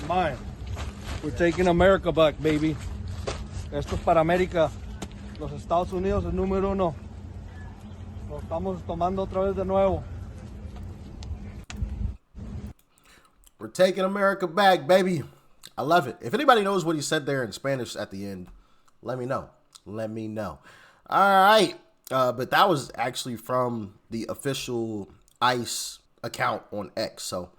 mine. We're taking America back, baby. Esto es para América. Los Estados Unidos es número uno. Lo estamos tomando otra vez de nuevo. We're taking America back, baby. I love it. If anybody knows what he said there in Spanish at the end, let me know. Let me know. All right. But that was actually from the official ICE account on X. So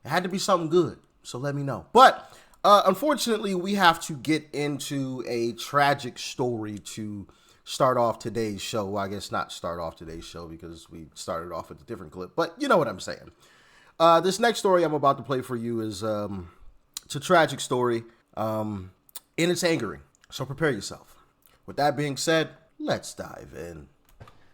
it had to be something good. So let me know. But unfortunately, we have to get into a tragic story to start off today's show. Well, I guess not start off today's show because we started off with a different clip. But you know what I'm saying. This next story I'm about to play for you is it's a tragic story, and it's angering. So prepare yourself. With that being said, let's dive in.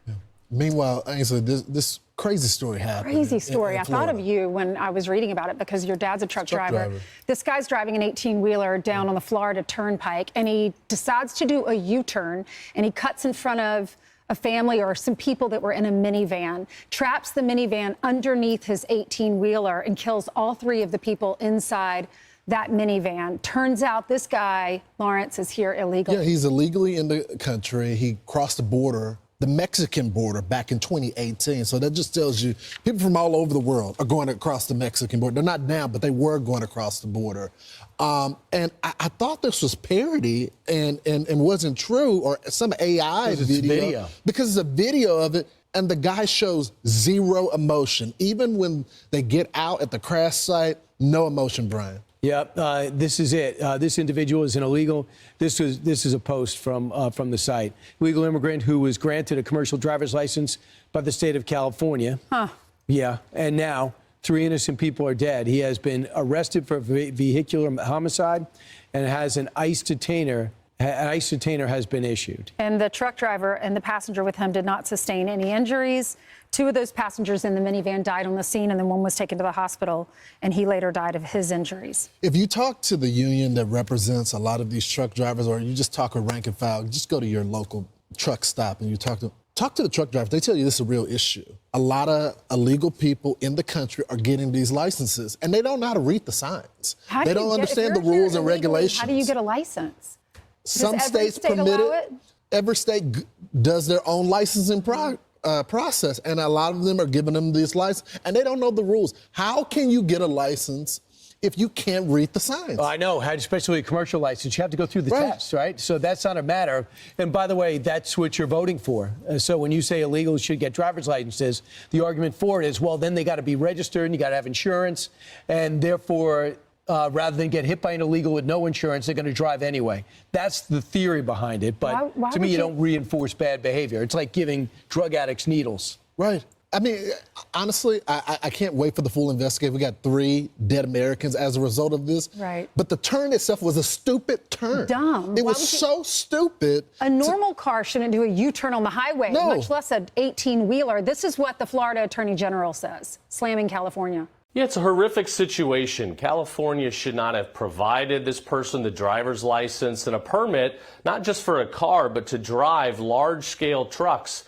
Yeah. Meanwhile, Ainsley, this crazy story happened. Crazy story. In I thought of you when I was reading about it because your dad's a truck driver. This guy's driving an 18-wheeler down on the Florida Turnpike, and he decides to do a U-turn, and he cuts in front of a family or some people that were in a minivan, traps the minivan underneath his 18-wheeler, and kills all three of the people inside that minivan. Turns out this guy, Lawrence, is here illegally. Yeah, he's illegally in the country. He crossed the border, the Mexican border, back in 2018. So that just tells you people from all over the world are going across the Mexican border. They're not now, but they were going across the border. And I thought this was parody and wasn't true, or some AI video. Because it's a video of it, and the guy shows zero emotion. Even when they get out at the crash site, no emotion, Brian. Yep, this is it. This individual is an illegal. This is a post from the site. Legal immigrant who was granted a commercial driver's license by the state of California. Huh. Yeah, and now 3 innocent people are dead. He has been arrested for vehicular homicide and has an ICE detainer. An ICE detainer has been issued. And the truck driver and the passenger with him did not sustain any injuries. 2 of those passengers in the minivan died on the scene, and then one was taken to the hospital, and he later died of his injuries. If you talk to the union that represents a lot of these truck drivers, or you just talk with rank and file, just go to your local truck stop and you talk to the truck drivers. They tell you this is a real issue. A lot of illegal people in the country are getting these licenses, and they don't know how to read the signs. They don't understand the rules and regulations. How do you get a license? Some states permit it. Every state does their own licensing process, and a lot of them are giving them this license, and they don't know the rules. How can you get a license if you can't read the signs? I know, especially a commercial license. You have to go through the test, right? So that's not a matter. And by the way, that's what you're voting for. So when you say illegals should get driver's licenses, the argument for it is, well, then they got to be registered and you got to have insurance, and therefore, rather than get hit by an illegal with no insurance, they're going to drive anyway. That's the theory behind it. But why to me, you don't reinforce bad behavior. It's like giving drug addicts needles. Right. I mean, honestly, I can't wait for the full investigation. We got 3 dead Americans as a result of this. Right. But the turn itself was a stupid turn. Dumb. It was so stupid. A normal car shouldn't do a U-turn on the highway, much less an 18-wheeler. This is what the Florida Attorney General says, slamming California. Yeah, it's a horrific situation. California should not have provided this person the driver's license and a permit, not just for a car, but to drive large-scale trucks.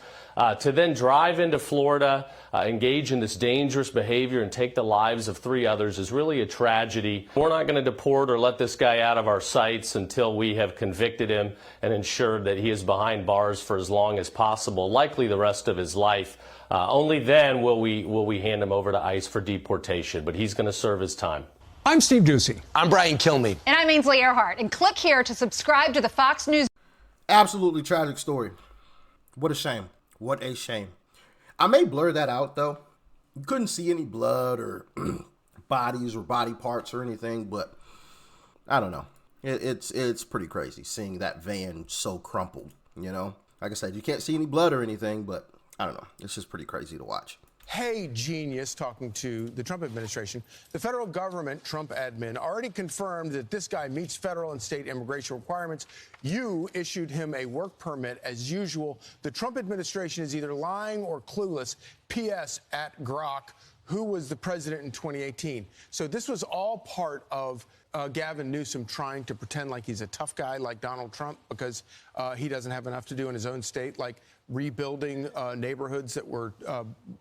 To then drive into Florida, engage in this dangerous behavior and take the lives of 3 others is really a tragedy. We're not going to deport or let this guy out of our sights until we have convicted him and ensured that he is behind bars for as long as possible, likely the rest of his life. Only then will we hand him over to ICE for deportation, but he's going to serve his time. I'm Steve Ducey. I'm Brian Kilmeade. And I'm Ainsley Earhart. And click here to subscribe to the Fox News. Absolutely tragic story. What a shame. What a shame. I may blur that out, though. You couldn't see any blood or bodies or body parts or anything, but I don't know. It's pretty crazy seeing that van so crumpled, you know? Like I said, you can't see any blood or anything, but I don't know. It's just pretty crazy to watch. Hey, genius, talking to the Trump administration. The federal government, Trump admin, already confirmed that this guy meets federal and state immigration requirements. You issued him a work permit as usual. The Trump administration is either lying or clueless. P.S. at Grok. who was the president in 2018. So this was all part of Gavin Newsom trying to pretend like he's a tough guy like Donald Trump because he doesn't have enough to do in his own state, like rebuilding neighborhoods that were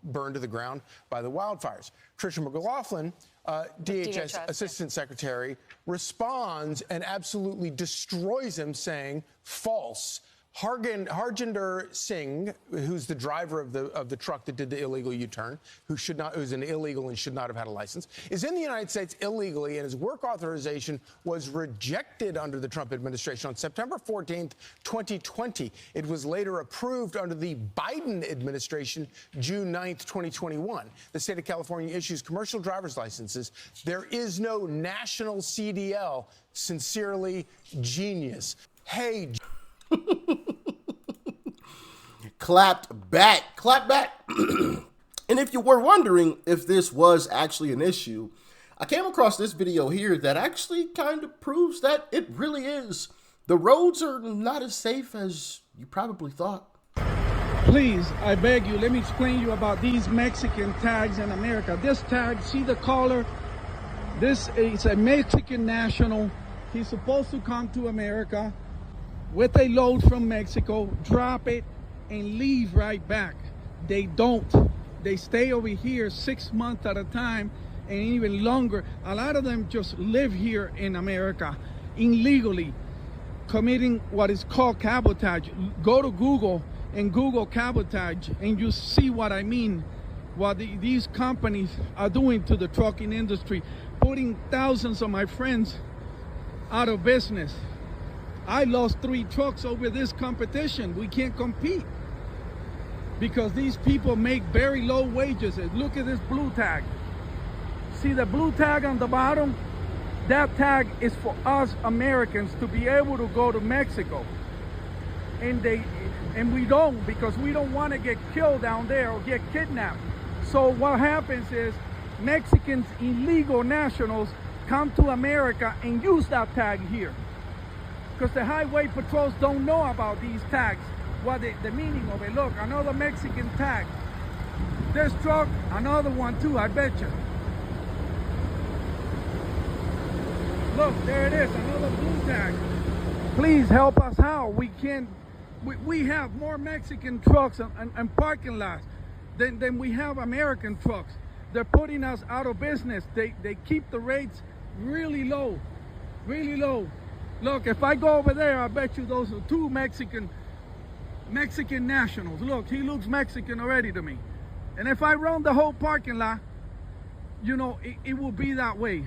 burned to the ground by the wildfires. Tricia McLaughlin, DHS Assistant Secretary, responds and absolutely destroys him, saying false. Harjinder Singh, who's the driver of the truck that did the illegal U-turn, who's an illegal and should not have had a license, is in the United States illegally, and his work authorization was rejected under the Trump administration on September 14th, 2020. It was later approved under the Biden administration, June 9th, 2021. The state of California issues commercial driver's licenses. There is no national CDL. Sincerely, genius. Hey. Clapped back. And if you were wondering if this was actually an issue, I came across this video here that actually kind of proves that it really is. The roads are not as safe as you probably thought. Please, I beg you, let me explain you about these Mexican tags in America. This tag, see the color? This is a Mexican national. He's supposed to come to America with a load from Mexico, drop it, and leave right back. They don't. They stay over here 6 months at a time and even longer. A lot of them just live here in America illegally, committing what is called cabotage. Go to Google and Google cabotage and you see what I mean. What these companies are doing to the trucking industry, putting thousands of my friends out of business. I lost 3 trucks over this competition. We can't compete because these people make very low wages. Look at this blue tag. See the blue tag on the bottom? That tag is for us Americans to be able to go to Mexico. And we don't, because we don't want to get killed down there or get kidnapped. So what happens is Mexicans, illegal nationals, come to America and use that tag here. Because the highway patrols don't know about these tags, what the meaning of it. Look, another Mexican tag. This truck, another one too, I bet you. Look, there it is, another blue tag. Please help us out. We have more Mexican trucks and parking lots than we have American trucks. They're putting us out of business. They keep the rates really low, really low. Look, if I go over there, I bet you those are 2 Mexican nationals. Look, he looks Mexican already to me. And if I run the whole parking lot, you know, it will be that way.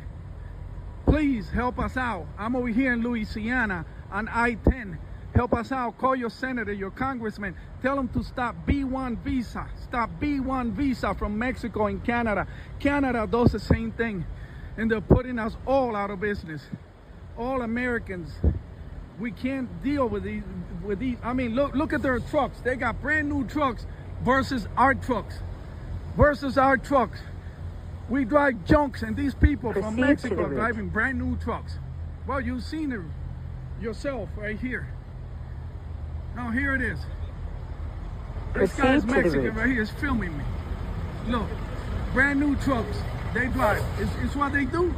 Please help us out. I'm over here in Louisiana on I-10. Help us out. Call your senator, your congressman. Tell them to stop B1 visa. Stop B1 visa from Mexico and Canada. Canada does the same thing. And they're putting us all out of business. All Americans, we can't deal with these. I mean, look at their trucks. They got brand new trucks versus our trucks. We drive junks, and these people from Mexico are driving brand new trucks. Well, you've seen it yourself right here. Now here it is. This guy's Mexican right here is filming me. Look, brand new trucks. They drive. It's what they do.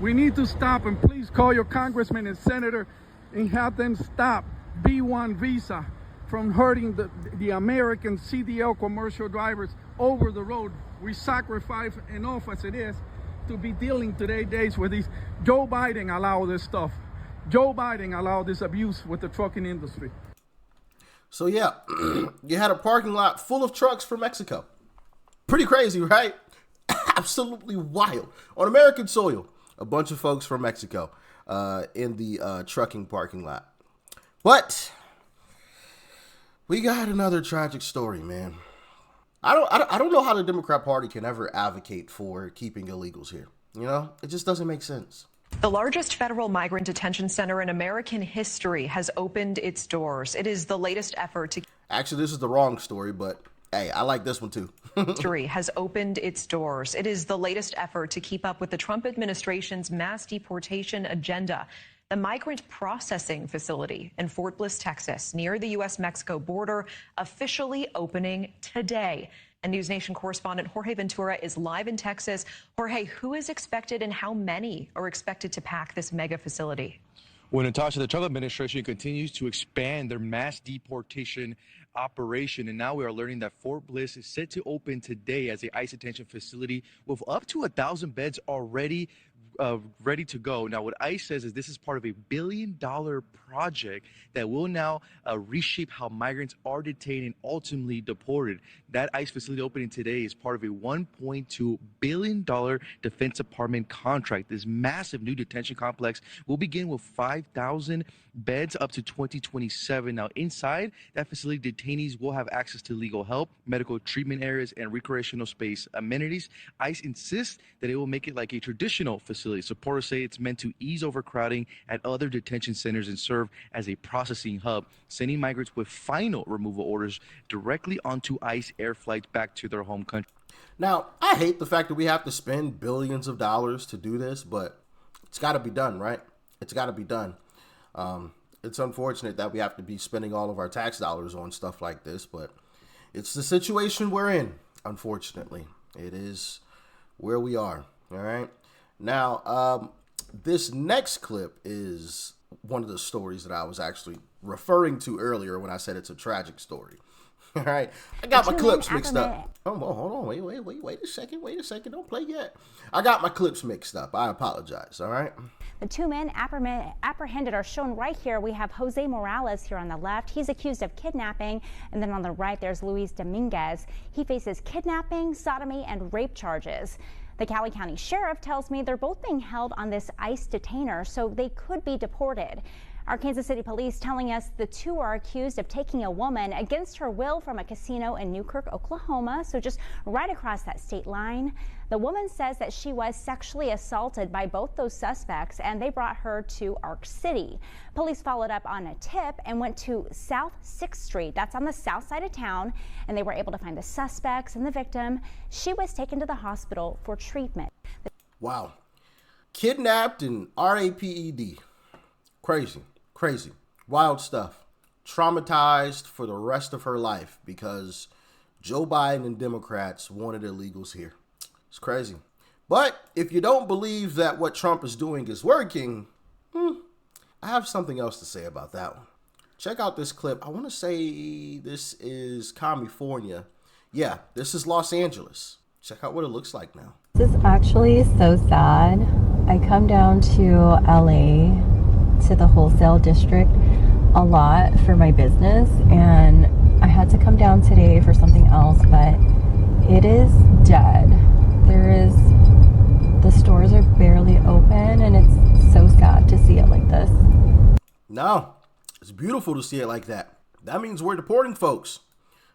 We need to stop, and please call your congressman and senator and have them stop B1 visa from hurting the American CDL commercial drivers over the road. We sacrifice enough as it is to be dealing days with these. Joe Biden allowed this stuff. Joe Biden allowed this abuse with the trucking industry. So yeah, you had a parking lot full of trucks from Mexico. Pretty crazy, right? Absolutely wild. On American soil. A bunch of folks from Mexico in the trucking parking lot. But we got another tragic story, man. I don't know how the Democrat Party can ever advocate for keeping illegals here. You know, it just doesn't make sense. The largest federal migrant detention center in American history has opened its doors. It is the latest effort to... Actually, this is the wrong story, but hey, I like this one too. History has opened its doors. It is the latest effort to keep up with the Trump administration's mass deportation agenda. The migrant processing facility in Fort Bliss, Texas, near the U.S.-Mexico border, officially opening today. And News Nation correspondent Jorge Ventura is live in Texas. Jorge, who is expected and how many are expected to pack this mega facility? Well, Natasha, the Trump administration continues to expand their mass deportation operation, and now we are learning that Fort Bliss is set to open today as a ICE detention facility with up to 1,000 beds already ready to go. Now, what ICE says is this is part of a $1 billion project that will now reshape how migrants are detained and ultimately deported. That ICE facility opening today is part of a $1.2 billion Defense Department contract. This massive new detention complex will begin with 5,000 beds up to 2027. Now, inside that facility, detainees will have access to legal help, medical treatment areas, and recreational space amenities. ICE insists that it will make it like a traditional facility. Supporters say it's meant to ease overcrowding at other detention centers and serve as a processing hub, sending migrants with final removal orders directly onto ICE air flights back to their home country. Now, I hate the fact that we have to spend billions of dollars to do this, but it's got to be done, right? It's got to be done. It's unfortunate that we have to be spending all of our tax dollars on stuff like this, but it's the situation we're in, unfortunately. It is where we are, all right? Now, this next clip is one of the stories that I was actually referring to earlier when I said it's a tragic story. All right, I got my clips mixed up. Oh, hold on, wait a second, don't play yet. I got my clips mixed up. I apologize, all right? The two men apprehended are shown right here. We have Jose Morales here on the left. He's accused of kidnapping. And then on the right, there's Luis Dominguez. He faces kidnapping, sodomy, and rape charges. The Cali County Sheriff tells me they're both being held on this ICE detainer, so they could be deported. Our Kansas City police telling us the two are accused of taking a woman against her will from a casino in Newkirk, Oklahoma, so just right across that state line. The woman says that she was sexually assaulted by both those suspects, and they brought her to Ark City. Police followed up on a tip and went to South 6th Street. That's on the south side of town, and they were able to find the suspects and the victim. She was taken to the hospital for treatment. Wow. Kidnapped and RAPED. Crazy. Wild stuff. Traumatized for the rest of her life because Joe Biden and Democrats wanted illegals here. It's crazy. But if you don't believe that what Trump is doing is working, I have something else to say about that one. Check out this clip. I want to say this is California. Yeah, this is Los Angeles. Check out what it looks like now. This is actually so sad. I come down to LA to the wholesale district a lot for my business, and I had to come down today for something else, but it is dead. The stores are barely open, and it's so sad to see it like this. No, it's beautiful to see it like that. That means we're deporting folks,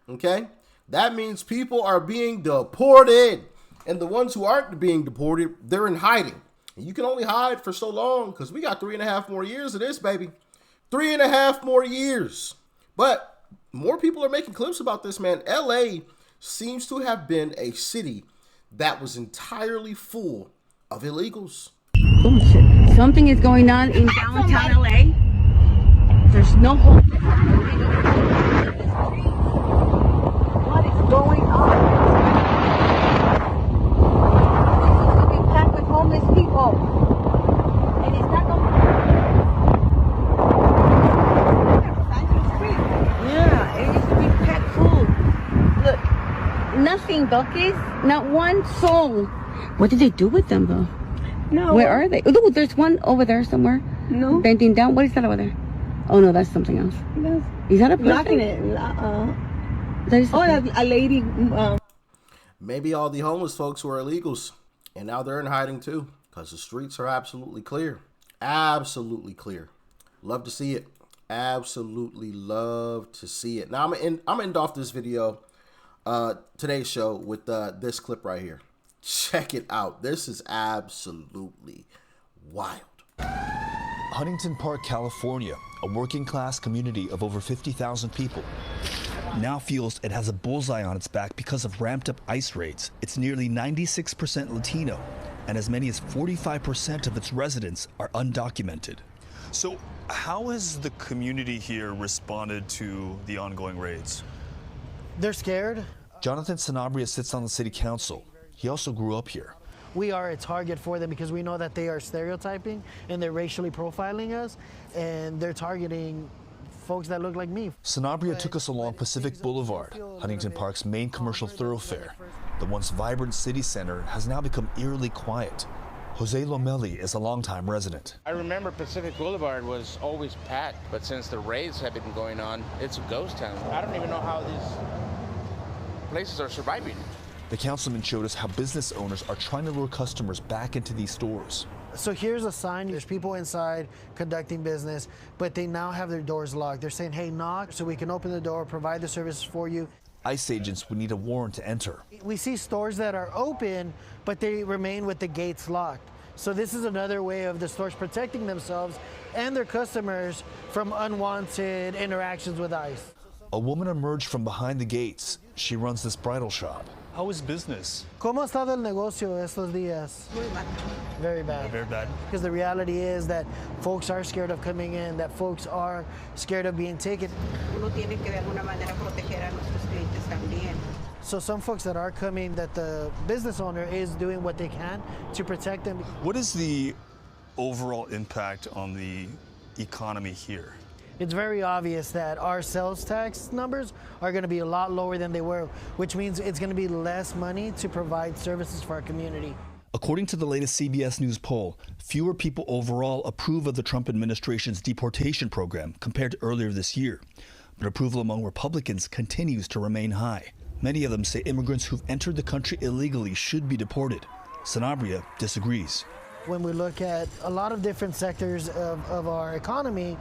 okay? That means people are being deported, and the ones who aren't being deported, they're in hiding. And you can only hide for so long because we got 3.5 more years of this, baby. 3.5 more years. But more people are making clips about this, man. LA seems to have been a city that was entirely full of illegals. Bullshit. Something is going on in downtown LA. There's no hope. What is going on? Packed with homeless people, and it's not going. Yeah, it used to be packed full. Look, nothing, buckets, not one soul. What did they do with them, though? No. Where are they? Oh, there's one over there somewhere. No. Bending down. What is that over there? Oh no, that's something else. No. Is that a person? Blocking it. That is a lady. Maybe all the homeless folks were illegals. And now they're in hiding too, because the streets are absolutely clear. Absolutely clear. Love to see it. Absolutely love to see it. Now I'm gonna end off this video, today's show, with this clip right here. Check it out. This is absolutely wild. Huntington Park, California, a working class community of over 50,000 people, now feels it has a bullseye on its back because of ramped up ICE raids. It's nearly 96% Latino, and as many as 45% of its residents are undocumented. So how has the community here responded to the ongoing raids? They're scared. Jonathan Sanabria sits on the city council. He also grew up here. We are a target for them because we know that they are stereotyping and they're racially profiling us, and they're targeting folks that look like me. Sanabria took us along Pacific Boulevard, Huntington Park's main commercial thoroughfare. The once vibrant city center has now become eerily quiet. Jose Lomeli is a longtime resident. I remember Pacific Boulevard was always packed, but since the raids have been going on, it's a ghost town. I don't even know how these places are surviving. The councilman showed us how business owners are trying to lure customers back into these stores. So here's a sign. There's people inside conducting business, but they now have their doors locked. They're saying, hey, knock so we can open the door, provide the services for you. ICE agents would need a warrant to enter. We see stores that are open, but they remain with the gates locked. So this is another way of the stores protecting themselves and their customers from unwanted interactions with ICE. A woman emerged from behind the gates. She runs this bridal shop. How is business? ¿Cómo ha estado el negocio estos días? Muy mal. Very bad. Very bad. Because the reality is that folks are scared of coming in, that folks are scared of being taken. Uno tiene que de alguna manera proteger a nuestros clientes también. So some folks that are coming, that the business owner is doing what they can to protect them. What is the overall impact on the economy here? It's very obvious that our sales tax numbers are going to be a lot lower than they were, which means it's going to be less money to provide services for our community. According to the latest CBS News poll, fewer people overall approve of the Trump administration's deportation program compared to earlier this year. But approval among Republicans continues to remain high. Many of them say immigrants who've entered the country illegally should be deported. Sanabria disagrees. When we look at a lot of different sectors of our economy,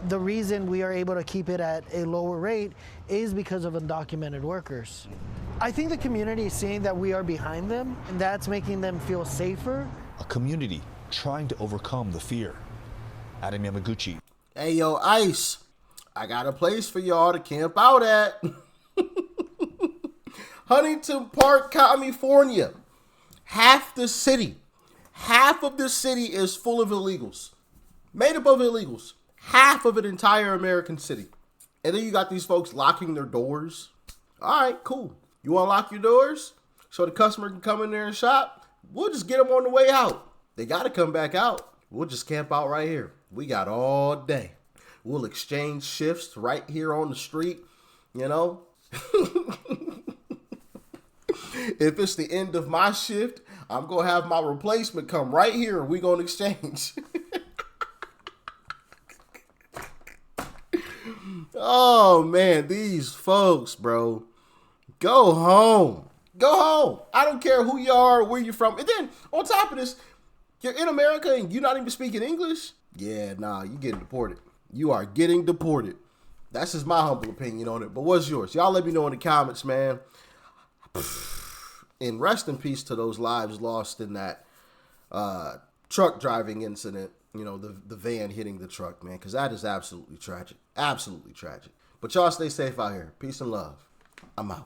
the reason we are able to keep it at a lower rate is because of undocumented workers. I think the community is seeing that we are behind them, and that's making them feel safer. A community trying to overcome the fear. Adam Yamaguchi. Hey, yo, ICE, I got a place for y'all to camp out at. Huntington Park, California. Half of the city is full of illegals. Made up of illegals. Half of an entire American city. And then you got these folks locking their doors. All right, cool. You want to lock your doors so the customer can come in there and shop? We'll just get them on the way out. They got to come back out. We'll just camp out right here. We got all day. We'll exchange shifts right here on the street, you know. If it's the end of my shift, I'm going to have my replacement come right here and we're going to exchange. Oh, man, these folks, bro. Go home. Go home. I don't care who you are or where you're from. And then, on top of this, you're in America and you're not even speaking English? Yeah, nah, you're getting deported. You are getting deported. That's just my humble opinion on it. But what's yours? Y'all let me know in the comments, man. And rest in peace to those lives lost in that truck driving incident. You know, the van hitting the truck, man, because that is absolutely tragic. Absolutely tragic. But y'all stay safe out here. Peace and love. I'm out.